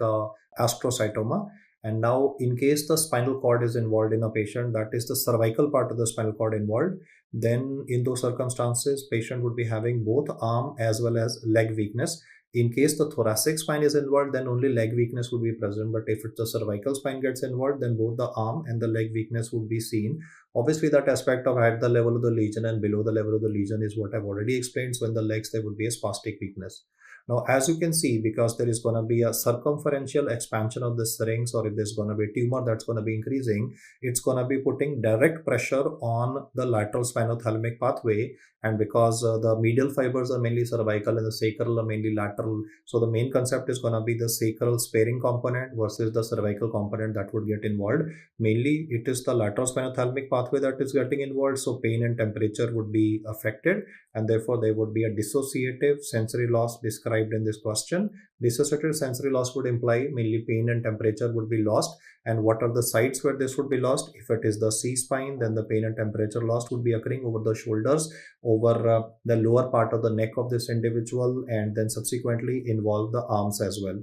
astrocytoma. And now, in case the spinal cord is involved in a patient, that is the cervical part of the spinal cord involved, then in those circumstances, patient would be having both arm as well as leg weakness. In case the thoracic spine is involved, then only leg weakness would be present. But if it's the cervical spine gets involved, then both the arm and the leg weakness would be seen. Obviously, that aspect of at the level of the lesion and below the level of the lesion is what I've already explained. So in the legs, there would be a spastic weakness. Now, as you can see, because there is going to be a circumferential expansion of the syrinx, or if there's going to be a tumor that's going to be increasing, it's going to be putting direct pressure on the lateral spinothalamic pathway. And because the medial fibers are mainly cervical and the sacral are mainly lateral, so the main concept is going to be the sacral sparing component versus the cervical component that would get involved. Mainly, it is the lateral spinothalamic pathway that is getting involved, so pain and temperature would be affected, and therefore there would be a dissociative sensory loss described in this question. Dissociative sensory loss would imply mainly pain and temperature would be lost. And what are the sites where this would be lost? If it is the C-spine, then the pain and temperature loss would be occurring over the shoulders, over the lower part of the neck of this individual, and then subsequently involve the arms as well.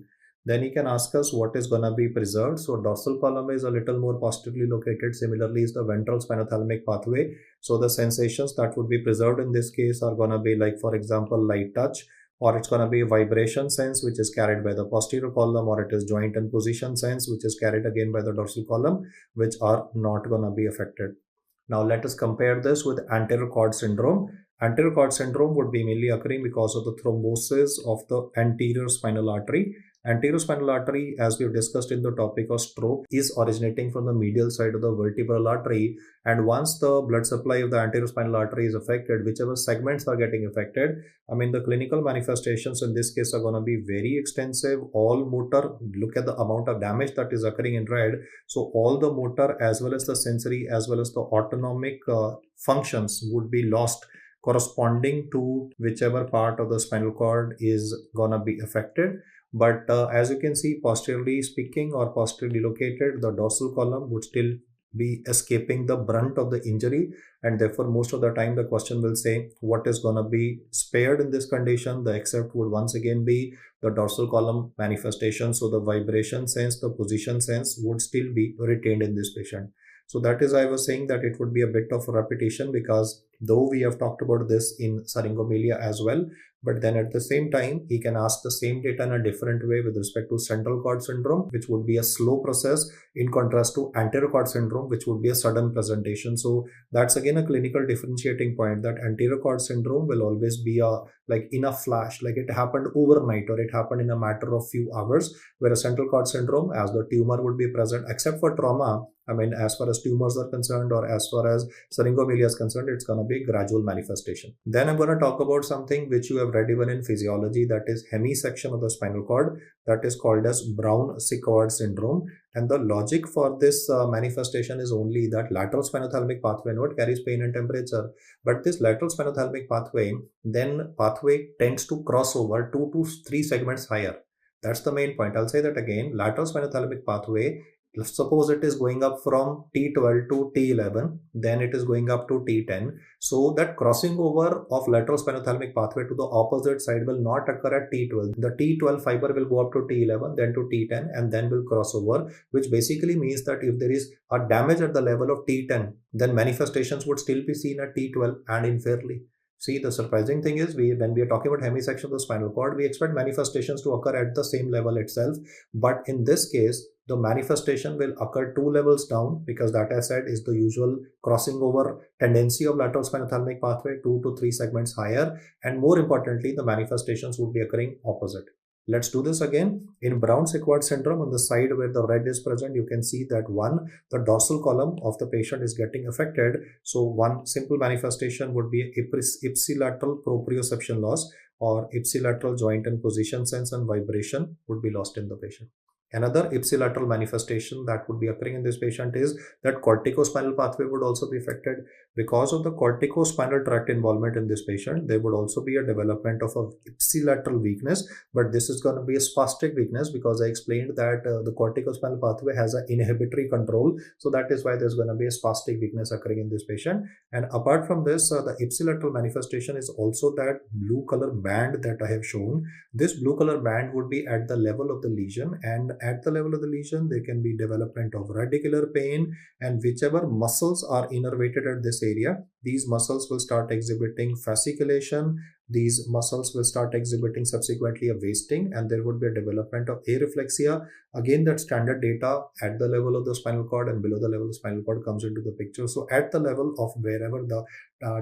Then he can ask us what is going to be preserved. So dorsal column is a little more posteriorly located. Similarly is the ventral spinothalamic pathway. So the sensations that would be preserved in this case are going to be like, for example, light touch, or it's going to be vibration sense, which is carried by the posterior column, or it is joint and position sense, which is carried again by the dorsal column, which are not going to be affected. Now let us compare this with anterior cord syndrome. Anterior cord syndrome would be mainly occurring because of the thrombosis of the anterior spinal artery. Anterior spinal artery, as we've discussed in the topic of stroke, is originating from the medial side of the vertebral artery. And once the blood supply of the anterior spinal artery is affected, whichever segments are getting affected, I mean, the clinical manifestations in this case are going to be very extensive. All motor, look at the amount of damage that is occurring in red. So all the motor as well as the sensory as well as the autonomic functions would be lost, corresponding to whichever part of the spinal cord is going to be affected. But as you can see, posteriorly speaking or posteriorly located, the dorsal column would still be escaping the brunt of the injury, and therefore most of the time the question will say what is going to be spared in this condition. The except would once again be the dorsal column manifestation. So the vibration sense, the position sense would still be retained in this patient. So that is, I was saying that it would be a bit of repetition, because though we have talked about this in Syringomyelia as well, but then at the same time, he can ask the same data in a different way with respect to central cord syndrome, which would be a slow process, in contrast to anterior cord syndrome, which would be a sudden presentation. So that's again a clinical differentiating point, that anterior cord syndrome will always be like in a flash, like it happened overnight or it happened in a matter of few hours, whereas central cord syndrome, as the tumor would be present, except for trauma, I mean, as far as tumors are concerned or as far as syringomyelia is concerned, it's going to be gradual manifestation. Then I'm going to talk about something which you have read even in physiology, that is hemisection of the spinal cord, that is called as Brown-Séquard syndrome. And the logic for this manifestation is only that lateral spinothalamic pathway node carries pain and temperature. But this lateral spinothalamic pathway tends to cross over 2 to 3 segments higher. That's the main point. I'll say that again. Lateral spinothalamic pathway, suppose it is going up from T12 to T11, then it is going up to T10. So that crossing over of lateral spinothalamic pathway to the opposite side will not occur at T12. The T12 fiber will go up to T11, then to T10, and then will cross over, which basically means that if there is a damage at the level of T10, then manifestations would still be seen at T12 and inferiorly. See, the surprising thing is, when we are talking about hemisection of the spinal cord, we expect manifestations to occur at the same level itself. But in this case, the manifestation will occur 2 levels down, because that, as I said, is the usual crossing over tendency of lateral spinothalamic pathway, 2 to 3 segments higher. And more importantly, the manifestations would be occurring opposite. Let's do this again. In Brown-Séquard syndrome, on the side where the red is present, you can see that the dorsal column of the patient is getting affected. So one simple manifestation would be ipsilateral proprioception loss, or ipsilateral joint and position sense and vibration would be lost in the patient. Another ipsilateral manifestation that would be occurring in this patient is that corticospinal pathway would also be affected. Because of the corticospinal tract involvement in this patient, there would also be a development of a ipsilateral weakness, but this is going to be a spastic weakness because I explained that the corticospinal pathway has an inhibitory control. So that is why there's going to be a spastic weakness occurring in this patient. And apart from this, the ipsilateral manifestation is also that blue color band that I have shown. This blue color band would be at the level of the lesion, and at the level of the lesion there can be development of radicular pain, and whichever muscles are innervated at this area, these muscles will start exhibiting fasciculation. These muscles will start exhibiting subsequently a wasting, and there would be a development of areflexia. Again, that standard data at the level of the spinal cord and below the level of the spinal cord comes into the picture. So at the level of wherever the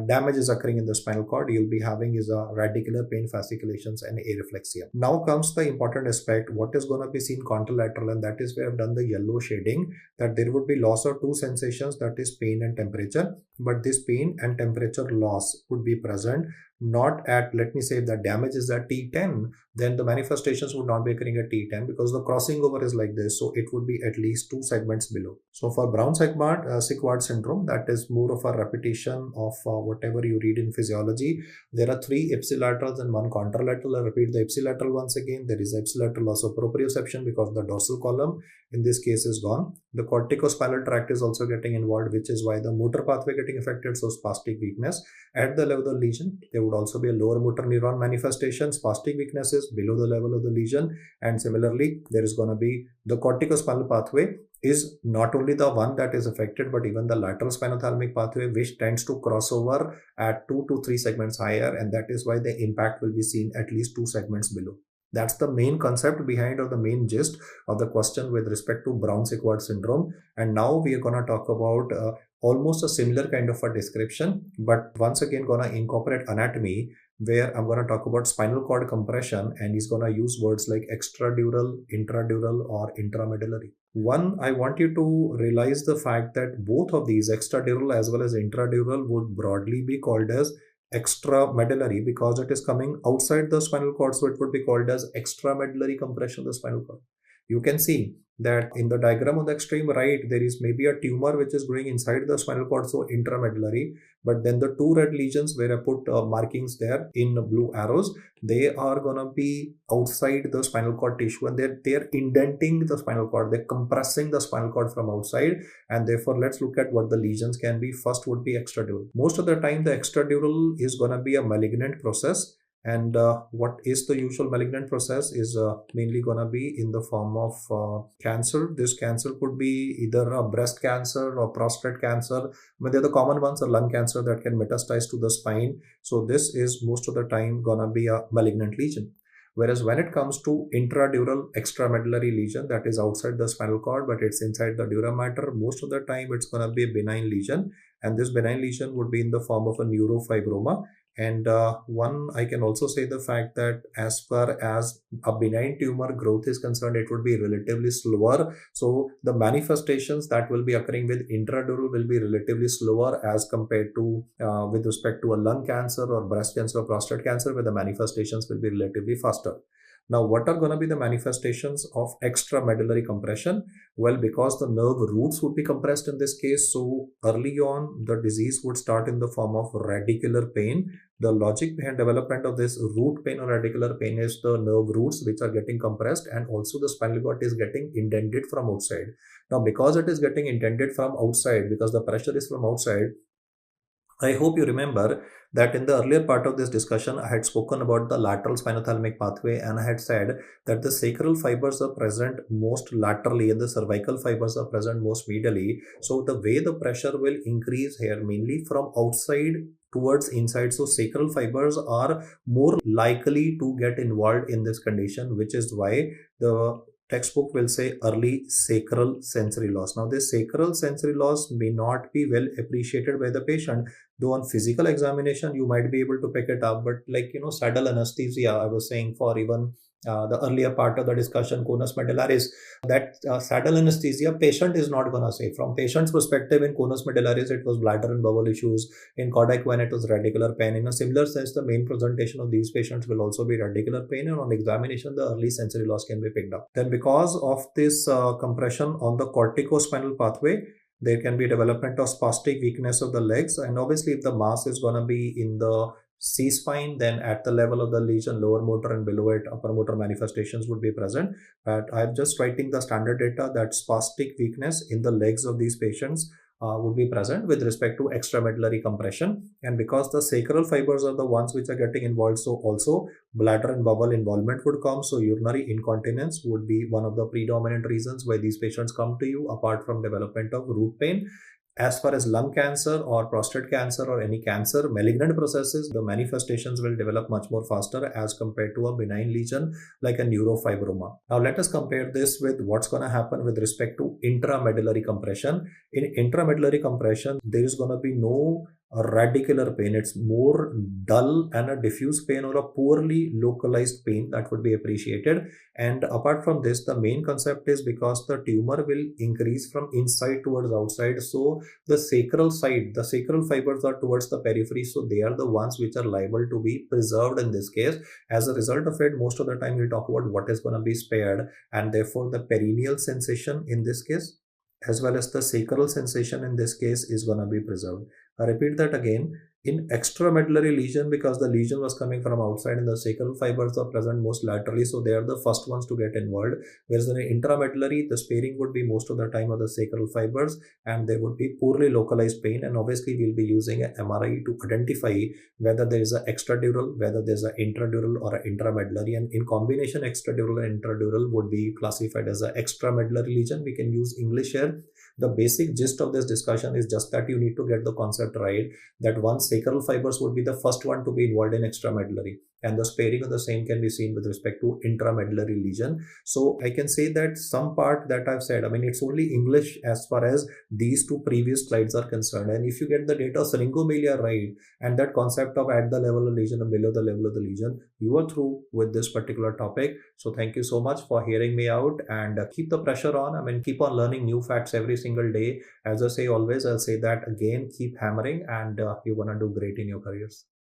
damage is occurring in the spinal cord, you'll be having is a radicular pain, fasciculations, and areflexia. Now comes the important aspect, what is going to be seen contralateral, and that is where I've done the yellow shading, that there would be loss of two sensations, that is pain and temperature. But this pain and temperature loss would be present not at, let me say, if the damage is at T10, then the manifestations would not be occurring at T10 because the crossing over is like this. So it would be at least 2 segments below. So for Brown-Séquard syndrome, that is more of a repetition of whatever you read in physiology. There are 3 ipsilaterals and 1 contralateral. I repeat the ipsilateral once again. There is ipsilateral loss of proprioception because the dorsal column in this case is gone. The corticospinal tract is also getting involved, which is why the motor pathway getting affected. So spastic weakness at the level of the lesion. There would also be a lower motor neuron manifestation, spastic weaknesses below the level of the lesion, and similarly there is going to be the corticospinal pathway is not only the one that is affected, but even the lateral spinothalamic pathway, which tends to cross over at 2 to 3 segments higher, and that is why the impact will be seen at least 2 segments below. That's the main concept behind, or the main gist of the question with respect to Brown-Séquard syndrome. And now we are going to talk about almost a similar kind of a description, but once again going to incorporate anatomy, where I'm going to talk about spinal cord compression, and he's going to use words like extradural, intradural, or intramedullary. One, I want you to realize the fact that both of these, extradural as well as intradural, would broadly be called as extramedullary because it is coming outside the spinal cord, so it would be called as extramedullary compression of the spinal cord. You can see that in the diagram on the extreme right, there is maybe a tumor which is growing inside the spinal cord, so intramedullary. But then the 2 red lesions where I put markings there in blue arrows, they are going to be outside the spinal cord tissue, and they're indenting the spinal cord. They're compressing the spinal cord from outside, and therefore let's look at what the lesions can be. First would be extradural. Most of the time the extradural is going to be a malignant process. And what is the usual malignant process is mainly going to be in the form of cancer. This cancer could be either a breast cancer or prostate cancer. But they're the common ones, are lung cancer that can metastasize to the spine. So this is most of the time going to be a malignant lesion. Whereas when it comes to intradural extramedullary lesion, that is outside the spinal cord, but it's inside the dura mater, most of the time it's going to be a benign lesion. And this benign lesion would be in the form of a neurofibroma. And one, I can also say the fact that as far as a benign tumor growth is concerned, it would be relatively slower. So the manifestations that will be occurring with intradural will be relatively slower as compared to with respect to a lung cancer or breast cancer or prostate cancer, where the manifestations will be relatively faster. Now, what are going to be the manifestations of extramedullary compression? Well, because the nerve roots would be compressed in this case, so early on the disease would start in the form of radicular pain. The logic behind development of this root pain or radicular pain is the nerve roots which are getting compressed, and also the spinal cord is getting indented from outside. Now, because it is getting indented from outside, because the pressure is from outside, I hope you remember that in the earlier part of this discussion, I had spoken about the lateral spinothalamic pathway, and I had said that the sacral fibers are present most laterally and the cervical fibers are present most medially. So the way the pressure will increase here mainly from outside towards inside. So sacral fibers are more likely to get involved in this condition, which is why the textbook will say early sacral sensory loss. Now, this sacral sensory loss may not be well appreciated by the patient, though on physical examination you might be able to pick it up. But like, saddle anesthesia, I was saying, for even the earlier part of the discussion, Conus medullaris, that saddle anesthesia patient is not going to say. From patient's perspective, in Conus medullaris, it was bladder and bowel issues. In Kodak when it was radicular pain. In a similar sense, the main presentation of these patients will also be radicular pain, and on examination, the early sensory loss can be picked up. Then because of this compression on the corticospinal pathway, there can be development of spastic weakness of the legs, and obviously if the mass is going to be in the C-spine, then at the level of the lesion, lower motor and below it, upper motor manifestations would be present. But I'm just writing the standard data that spastic weakness in the legs of these patients would be present with respect to extramedullary compression. And because the sacral fibers are the ones which are getting involved, so also bladder and bowel involvement would come. So urinary incontinence would be one of the predominant reasons why these patients come to you, apart from development of root pain. As far as lung cancer or prostate cancer or any cancer, malignant processes, the manifestations will develop much more faster as compared to a benign lesion like a neurofibroma. Now let us compare this with what's going to happen with respect to intramedullary compression. In intramedullary compression, there is going to be no radicular pain. It's more dull and a diffuse pain or a poorly localized pain that would be appreciated. And apart from this, the main concept is because the tumor will increase from inside towards outside. So the sacral side, the sacral fibers are towards the periphery. So they are the ones which are liable to be preserved in this case. As a result of it, most of the time we'll talk about what is going to be spared, and therefore the perineal sensation in this case as well as the sacral sensation in this case is going to be preserved. I repeat that again. In extramedullary lesion, because the lesion was coming from outside and the sacral fibers are present most laterally, so they are the first ones to get involved. Whereas in intramedullary, the sparing would be most of the time of the sacral fibers, and there would be poorly localized pain. And obviously, we'll be using an MRI to identify whether there is an extradural, whether there is an intradural or an intramedullary. And in combination, extradural and intradural would be classified as an extramedullary lesion. We can use English here. The basic gist of this discussion is just that you need to get the concept right, that once sacral fibers would be the first one to be involved in extramedullary, and the sparing of the same can be seen with respect to intramedullary lesion. So I can say that some part that I've said, I mean, it's only English as far as these two previous slides are concerned. And if you get the data Syringomyelia right, and that concept of at the level of lesion and below the level of the lesion, you are through with this particular topic. So thank you so much for hearing me out, and keep the pressure on. I mean, keep on learning new facts every single day. As I say always, I'll say that again, keep hammering, and you're gonna do great in your careers.